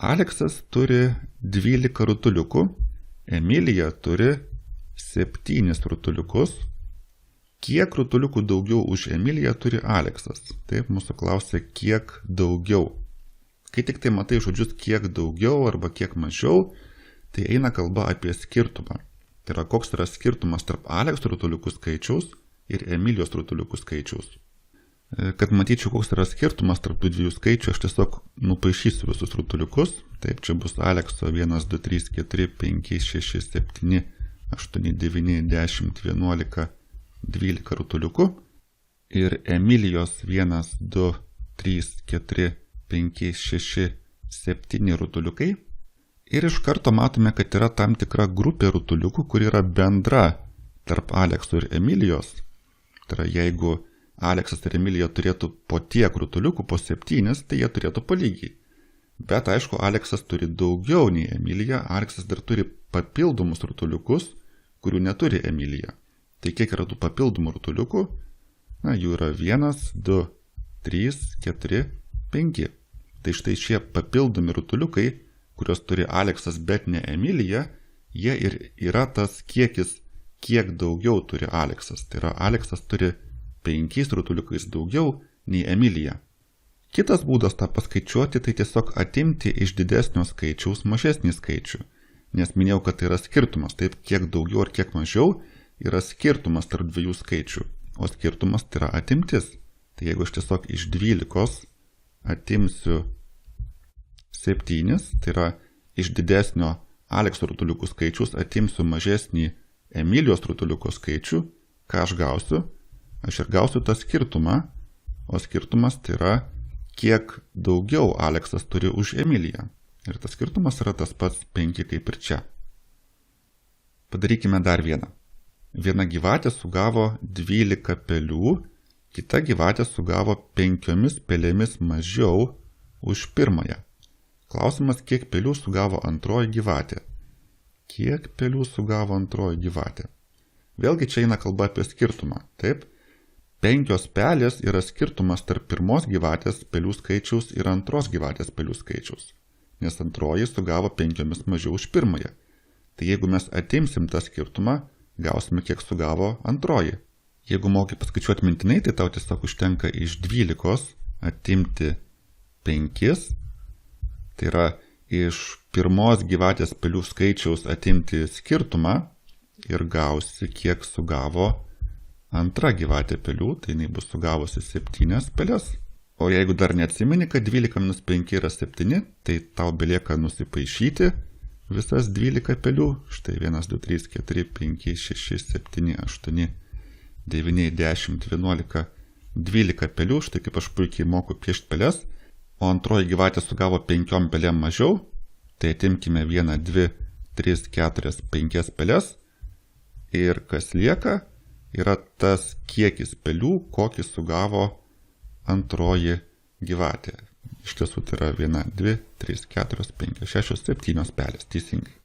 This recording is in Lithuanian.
Aleksas turi 12 rutuliukų, Emilija turi 7 rutuliukus. Kiek rutuliukų daugiau už Emiliją turi Aleksas? Taip, mūsų klausia, kiek daugiau. Kai tik tai matai žodžius kiek daugiau arba kiek mažiau, tai eina kalba apie skirtumą. Tai yra, koks yra skirtumas tarp Alekso rutuliukų skaičiaus ir Emilijos rutuliukų skaičiaus. Kad matyčiau, koks yra skirtumas tarp tų dviejų skaičių, aš tiesiog nupaišysiu visus rutuliukus. Taip, čia bus Alekso 1, 2, 3, 4, 5, 6, 7, 8, 9, 10, 11, 12 rutuliukų. Ir Emilijos 1, 2, 3, 4, 5, 6, 7 rutuliukai. Ir iš karto matome, kad yra tam tikra grupė rutuliukų, kur yra bendra tarp Alekso ir Emilijos. Tai yra, jeigu Aleksas ir Emilija turėtų po tiek rutuliukų, po 7, tai jie turėtų po lygiai. Bet aišku, Aleksas turi daugiau nei Emilija, Aleksas dar turi papildomus rutuliukus, kurių neturi Emilija. Tai kiek yra tų papildomų rutuliukų? Na, jų yra 1, 2, 3, 4, 5. Tai štai šie papildomi rutuliukai, kurios turi Aleksas, bet ne Emilija, jie ir yra tas kiekis, kiek daugiau turi Aleksas. Tai yra, Aleksas turi 5 rutuliukais daugiau nei Emilija. Kitas būdas tą paskaičiuoti, tai tiesiog atimti iš didesnio skaičiaus mažesnį skaičių. Nes minėjau, kad tai yra skirtumas. Taip, kiek daugiau ar kiek mažiau yra skirtumas tarp dviejų skaičių. O skirtumas tai yra atimtis. Tai jeigu aš tiesiog iš 12 atimsiu 7, tai yra iš didesnio Alekso rutuliukų skaičius atimsiu mažesnį Emilijos rutuliukų skaičių, ką aš gausiu? Aš ir gausiu tą skirtumą, o skirtumas tai yra, kiek daugiau Aleksas turi už Emiliją. Ir tas skirtumas yra tas pats 5 kaip ir čia. Padarykime dar vieną. Viena gyvatė sugavo 12 pelių, kita gyvatė sugavo 5 pelėmis mažiau už pirmąją. Klausimas, kiek pelių sugavo antroji gyvatė. Kiek pelių sugavo antroji gyvatė? Vėlgi čia eina kalba apie skirtumą. Taip, 5 pelės yra skirtumas tarp pirmos gyvatės pelių skaičiaus ir antros gyvatės pelių skaičiaus. Nes antroji sugavo 5 mažiau už pirmąją. Tai jeigu mes atimsim tą skirtumą, gausime, kiek sugavo antroji. Jeigu moki paskaičiuoti mintinai, tai tau tiesiog užtenka iš 12 atimti 5. Tai yra iš pirmos gyvatės pelių skaičiaus atimti skirtumą ir gausi, kiek sugavo antra gyvatė pelių, tai jinai bus sugavusi 7 pelės. O jeigu dar neatsimeni, kad 12 minus 5 yra 7, tai tau belieka nusipaišyti visas 12 pelių. Štai 1, 2, 3, 4, 5, 6, 7, 8, 9, 10, 11, 12 pelių. Štai kaip aš puikiai moku piešti pelės. O antroji gyvatė sugavo 5 pelėm mažiau. Tai atimkime 1, 2, 3, 4, 5 pelės. Ir kas lieka, yra tas kiekis pelių, kokį sugavo antroji gyvatė. Iš tiesų tai yra 1, 2, 3, 4, 5, 6, 7 pelės. Teisingai.